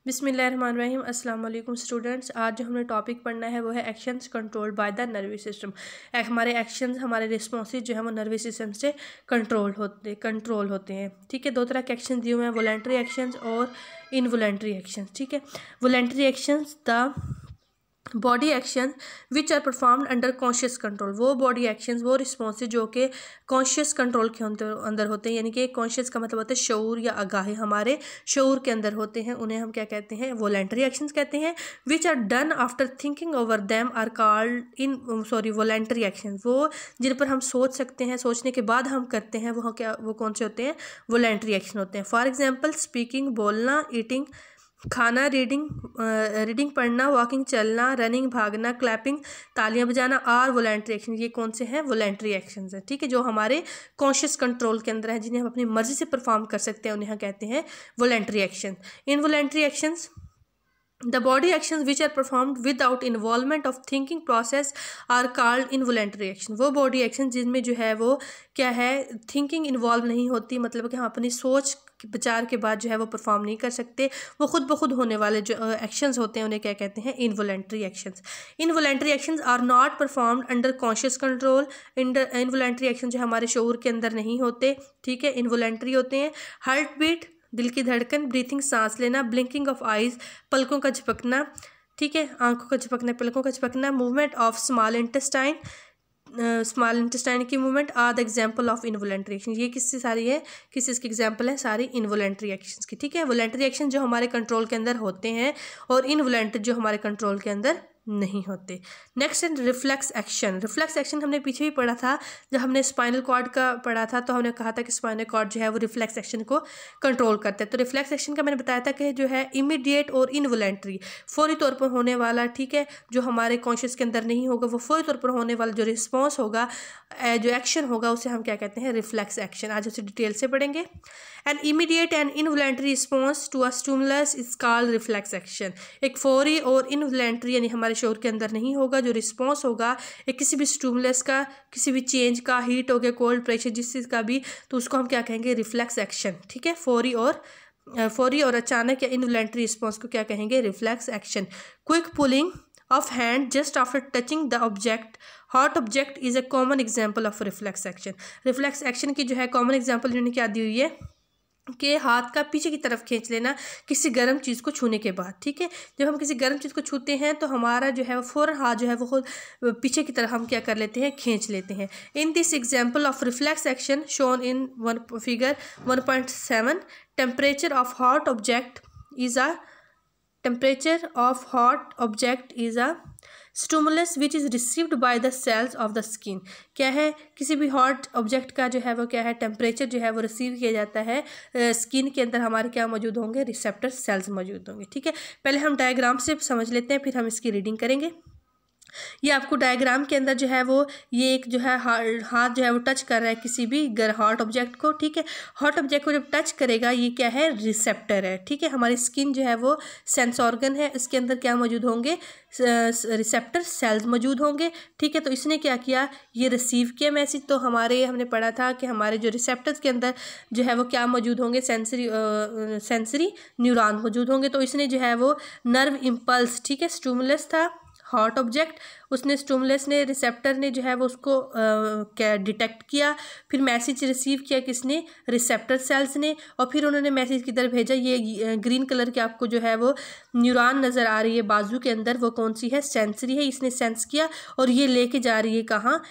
बिस्मिल्लाहिर्रहमानिर्रहीम। अस्सलाम वालेकुम स्टूडेंट्स। आज जो हमने टॉपिक पढ़ना है वो है actions controlled by the nervous system. हमारे एक्शंस, हमारे रिस्पॉन्सेज जो है वो नर्वस सिस्टम से कंट्रोल होते हैं। ठीक है, दो तरह के एक्शन दिए हुए हैं, वॉलेंट्री एक्शंस और इनवॉलेंट्री एक्शंस। ठीक है, voluntary actions the body action which are performed under conscious control. वो बॉडी एक्शंस, वो रिस्पॉन्सेज जो कि कॉन्शियस कंट्रोल के अंदर होते हैं, यानी कि कॉन्शियस का मतलब होता है शऊर या आगाही, हमारे शऊर के अंदर होते हैं, उन्हें हम क्या कहते हैं, वॉलेंट्री एक्शंस कहते हैं। Which are done after thinking over them are called voluntary actions. वो जिन पर हम सोच सकते हैं, सोचने के बाद हम करते हैं, वो कौन से होते हैं, वॉलेंट्री एक्शन होते हैं। फॉर एग्जाम्पल स्पीकिंग, बोलना, ईटिंग, खाना, रीडिंग पढ़ना, वॉकिंग चलना, रनिंग भागना, क्लैपिंग तालियां बजाना और वॉलेंट्री एक्शन। ये कौन से हैं, वॉलेंट्री एक्शंस हैं। ठीक है, जो हमारे कॉन्शियस कंट्रोल के अंदर है, जिन्हें हम अपनी मर्जी से परफॉर्म कर सकते हैं, उन्हें हम कहते हैं voluntary action. Involuntary actions the body actions which are performed without involvement of thinking process are called involuntary action। वो body action जिनमें जो है वो क्या है, थिंकिंग इन्वॉल्व नहीं होती, मतलब कि हम अपनी सोच विचार के बाद जो है वो परफॉर्म नहीं कर सकते, वो खुद ब खुद होने वाले जो एक्शंस होते हैं उन्हें क्या कहते हैं, involuntary actions. Involuntary actions are not performed under conscious control. Involuntary action जो हमारे शऊर के अंदर नहीं होते, ठीक है, इनवॉलेंट्री होते हैं। हार्ट बीट, दिल की धड़कन, ब्रीथिंग, सांस लेना, ब्लिंकिंग ऑफ आइज, पलकों का झपकना, ठीक है, आंखों का झपकना, पलकों का झपकना, मूवमेंट ऑफ स्मॉल इंटेस्टाइन की movement are the example of involuntary action. ये किससे सारी है, किस इसकी एग्जाम्पल है, सारी इनवॉलेंट्री एक्शंस की। ठीक है, वॉलेंट्री एक्शन जो हमारे कंट्रोल के अंदर होते हैं और इनवॉलेंट्री जो हमारे कंट्रोल के अंदर नहीं होते। नेक्स्ट है रिफ्लेक्स एक्शन। रिफ्लेक्स एक्शन हमने पीछे भी पढ़ा था, जब हमने स्पाइनल कॉर्ड का पढ़ा था तो हमने कहा था कि स्पाइनल कॉर्ड जो है वो रिफ्लेक्स एक्शन को कंट्रोल करता है। तो रिफ्लेक्स एक्शन का मैंने बताया था कि जो है इमीडिएट और इनवॉलेंट्री, फौरी तौर पर होने वाला, ठीक है, जो हमारे कॉन्शियस के अंदर नहीं होगा, वो फौरी तौर पर होने वाला जो रिस्पॉन्स होगा, जो एक्शन होगा, उसे हम क्या कहते हैं, रिफ्लेक्स एक्शन। आज उसे डिटेल से पढ़ेंगे। An immediate and involuntary response to a stimulus is called reflex action. एक फौरी और इनवॉलेंट्री यानी हमारे शऊर के अंदर नहीं होगा, जो रिस्पॉन्स होगा एक किसी भी स्टिमुलस का, किसी भी चेंज का, हीट हो गया, कोल्ड, प्रेशर, जिस चीज़ का भी, तो उसको हम क्या कहेंगे, रिफ्लेक्स एक्शन। ठीक है, फौरी और अचानक या इनवॉलेंट्री रिस्पॉन्स को क्या कहेंगे, reflex action. Quick pulling of hand just after touching the object, hot object is a common example of reflex action. Reflex action की जो है कॉमन एग्जाम्पल इन्होंने क्या दी हुई है कि हाथ का पीछे की तरफ खींच लेना किसी गर्म चीज़ को छूने के बाद। ठीक है, जब हम किसी गर्म चीज़ को छूते हैं तो हमारा जो है वो फ़ौरन हाथ जो है वो खुद पीछे की तरफ हम क्या कर लेते हैं, खींच लेते हैं। In this example of reflex action shown in figure 1.7, temperature of hot object is a stimulus which is received by the cells of the skin. क्या है, किसी भी हॉट ऑब्जेक्ट का जो है वो क्या है, टेम्परेचर जो है वो रिसीव किया जाता है, स्किन के अंदर हमारे क्या मौजूद होंगे, रिसेप्टर सेल्स मौजूद होंगे। ठीक है, पहले हम डायग्राम से समझ लेते हैं, फिर हम इसकी रीडिंग करेंगे। ये आपको डायग्राम के अंदर जो है वो ये एक जो है हाथ जो है वो टच कर रहा है किसी भी हॉट ऑब्जेक्ट को। ठीक है, हॉट ऑब्जेक्ट को जब टच करेगा ये क्या है, रिसेप्टर है। ठीक है, हमारी स्किन जो है वो सेंस ऑर्गन है, इसके अंदर क्या मौजूद होंगे, रिसेप्टर सेल्स मौजूद होंगे। ठीक है, तो इसने क्या किया, ये रिसीव किया मैसेज। तो हमने पढ़ा था कि हमारे जो रिसेप्टर्स के अंदर जो है वो क्या मौजूद होंगे, सेंसरी न्यूरॉन मौजूद होंगे। तो इसने जो है वो नर्व इम्पल्स, ठीक है, स्टिमुलस था हॉट ऑब्जेक्ट, उसने स्टिमुलस ने, रिसेप्टर ने जो है वो उसको क्या डिटेक्ट किया, फिर मैसेज रिसीव किया किसने, रिसेप्टर सेल्स ने, और फिर उन्होंने मैसेज किधर भेजा, ये ग्रीन कलर के आपको जो है वो न्यूरॉन नज़र आ रही है बाजू के अंदर, वो कौन सी है, सेंसरी है, इसने सेंस किया और ये लेके जा रही है कहाँ,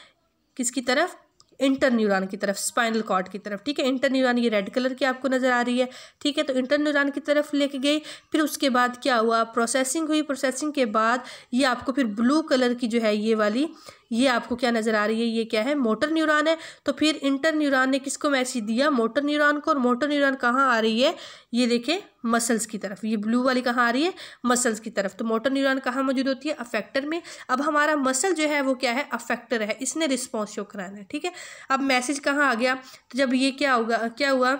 किसकी तरफ, इंटर न्यूरॉन की तरफ, स्पाइनल कॉर्ड की तरफ। ठीक है, इंटर न्यूरॉन ये रेड कलर की आपको नज़र आ रही है। ठीक है, तो इंटर न्यूरॉन की तरफ लेके गई, फिर उसके बाद क्या हुआ, प्रोसेसिंग हुई, प्रोसेसिंग के बाद ये आपको फिर ब्लू कलर की जो है ये वाली, ये आपको क्या नज़र आ रही है, ये क्या है, मोटर न्यूरॉन है। तो फिर इंटर न्यूरॉन ने किसको मैसेज दिया, मोटर न्यूरॉन को, और मोटर न्यूरॉन कहाँ आ रही है, ये देखें मसल्स की तरफ, ये ब्लू वाली कहाँ आ रही है, मसल्स की तरफ। तो मोटर न्यूरॉन कहाँ मौजूद होती है, अफेक्टर में। अब हमारा मसल जो है वो क्या है, अफेक्टर है, इसने रिस्पॉन्स शो कराना है। ठीक है, अब मैसेज कहाँ आ गया, तो जब ये क्या हुआ,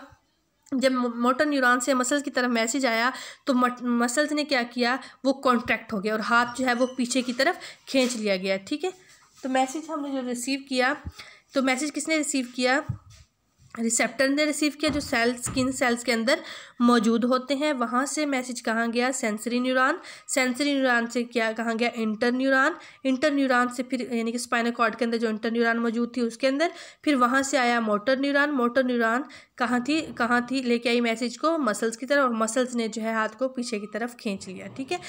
जब मोटर न्यूरॉन से मसल्स की तरफ मैसेज आया तो मसल्स ने क्या किया, वो कॉन्ट्रैक्ट हो गया और हाथ जो है वो पीछे की तरफ खींच लिया गया। ठीक है, तो मैसेज हमने जो रिसीव किया, तो मैसेज किसने रिसीव किया, रिसेप्टर ने रिसीव किया, जो सेल स्किन सेल्स के अंदर मौजूद होते हैं। वहाँ से मैसेज कहाँ गया, सेंसरी न्यूरॉन। सेंसरी न्यूरॉन से क्या कहाँ गया, इंटर न्यूरॉन। इंटर न्यूरॉन से फिर यानी कि स्पाइनल कॉर्ड के अंदर जो इंटर न्यूरॉन मौजूद थी उसके अंदर, फिर वहाँ से आया मोटर न्यूरॉन। मोटर न्यूरॉन कहाँ थी लेके आई मैसेज को मसल्स की तरफ, और मसल्स ने जो है हाथ को पीछे की तरफ खींच लिया। ठीक है,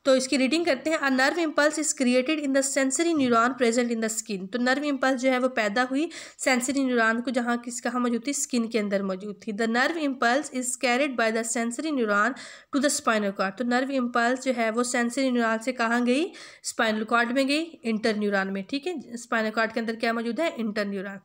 तो इसकी रीडिंग करते हैं। A nerve impulse is created in the sensory neuron present in the skin. तो नर्व इम्पल्स जो है वो पैदा हुई सेंसरी न्यूरॉन को जहाँ कहाँ मौजूद थी, स्किन के अंदर मौजूद थी। The nerve impulse is carried by the sensory neuron to the spinal cord. तो नर्व इम्पल्स जो है वो सेंसरी न्यूरॉन से कहाँ गई, स्पाइनल कॉर्ड में गई, इंटर न्यूरॉन में। ठीक है, स्पाइनल कॉर्ड के अंदर क्या मौजूद है, interneuron.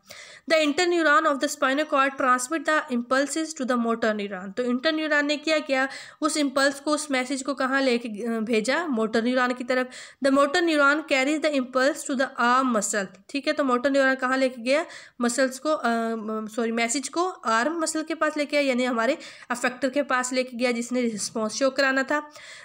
The interneuron of the spinal cord transmit the impulses to the motor neuron. तो इंटर न्यूरॉन ने क्या किया, उस इम्पल्स को, उस मैसेज को कहाँ लेके भेजा, मोटर न्यूरॉन की तरफ। The motor neuron carries the impulse to the arm muscle. ठीक है, तो मोटर न्यूरॉन कहाँ लेके गया, मसल्स को मैसेज को आर्म मसल के पास लेके गया, यानी हमारे अफेक्टर के पास लेके गया जिसने रिस्पॉन्स शो कराना था।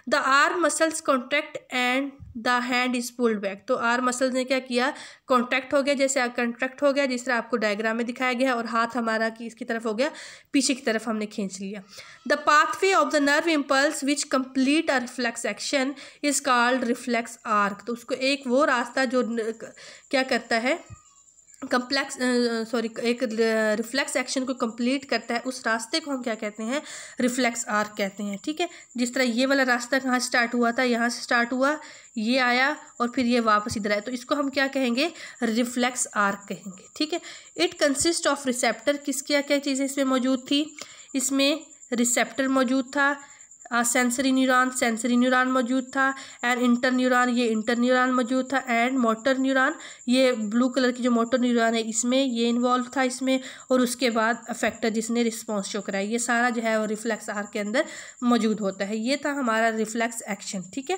The arm muscles contract and the hand is pulled back. तो आर्म मसल्स ने क्या किया, कॉन्ट्रैक्ट हो गया, जैसे कॉन्ट्रैक्ट हो गया जिस तरह आपको डायग्राम में दिखाया गया है, और हाथ हमारा किसकी तरफ हो गया, पीछे की तरफ हमने खींच लिया। The pathway of the nerve impulse which complete a reflex action is called reflex arc. तो उसको एक वो रास्ता जो क्या करता है, एक रिफ्लेक्स एक्शन को कंप्लीट करता है, उस रास्ते को हम क्या कहते हैं, रिफ्लेक्स आर्क कहते हैं। ठीक है, जिस तरह ये वाला रास्ता कहाँ स्टार्ट हुआ था, यहाँ से स्टार्ट हुआ, ये आया और फिर ये वापस इधर आया, तो इसको हम क्या कहेंगे, रिफ्लेक्स आर्क कहेंगे। ठीक है, इट कंसिस्ट ऑफ रिसेप्टर, किस क्या क्या चीज़ें इसमें मौजूद थी, इसमें रिसेप्टर मौजूद था, सेंसरी न्यूरॉन मौजूद था, एंड इंटर न्यूरॉन, ये इंटर न्यूरॉन मौजूद था, एंड मोटर न्यूरॉन, ये ब्लू कलर की जो मोटर न्यूरॉन है इसमें ये इन्वॉल्व था इसमें, और उसके बाद अफेक्टर जिसने रिस्पॉन्स शो कराया, ये सारा जो है वो रिफ्लेक्स आर्क के अंदर मौजूद होता है। ये था हमारा रिफ्लेक्स एक्शन। ठीक है,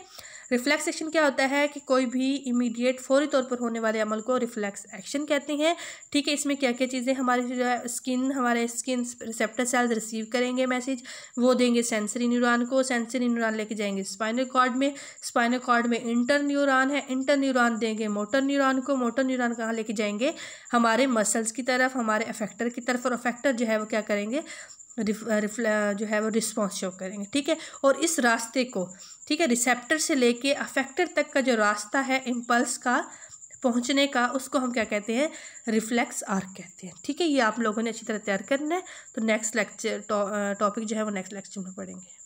रिफ्लेक्स एक्शन क्या होता है कि कोई भी इमीडिएट फौरी तौर पर होने वाले अमल को रिफ्लेक्स एक्शन कहते हैं। ठीक है, इसमें क्या क्या चीज़ें हमारी जो है हमारे स्किन रिसेप्टर सेल्स रिसीव करेंगे मैसेज, वो देंगे सेंसरी न्यूरॉन को, सेंसरी न्यूरॉन लेके जाएंगे स्पाइनल कॉर्ड में इंटर न्यूरॉन है, इंटर न्यूरॉन देंगे मोटर न्यूरॉन को, मोटर न्यूरॉन कहाँ लेके जाएंगे, हमारे मसल्स की तरफ, हमारे अफेक्टर की तरफ, और अफेक्टर जो है वो क्या करेंगे, जो है वो रिस्पॉन्स शो करेंगे। ठीक है, और इस रास्ते को, ठीक है, रिसेप्टर से लेके अफेक्टर तक का जो रास्ता है इम्पल्स का पहुंचने का, उसको हम क्या कहते हैं, रिफ्लेक्स आर्क कहते हैं। ठीक है, ये आप लोगों ने अच्छी तरह तैयार करना है। तो नेक्स्ट लेक्चर टॉपिक जो है वो नेक्स्ट लेक्चर में पढ़ेंगे।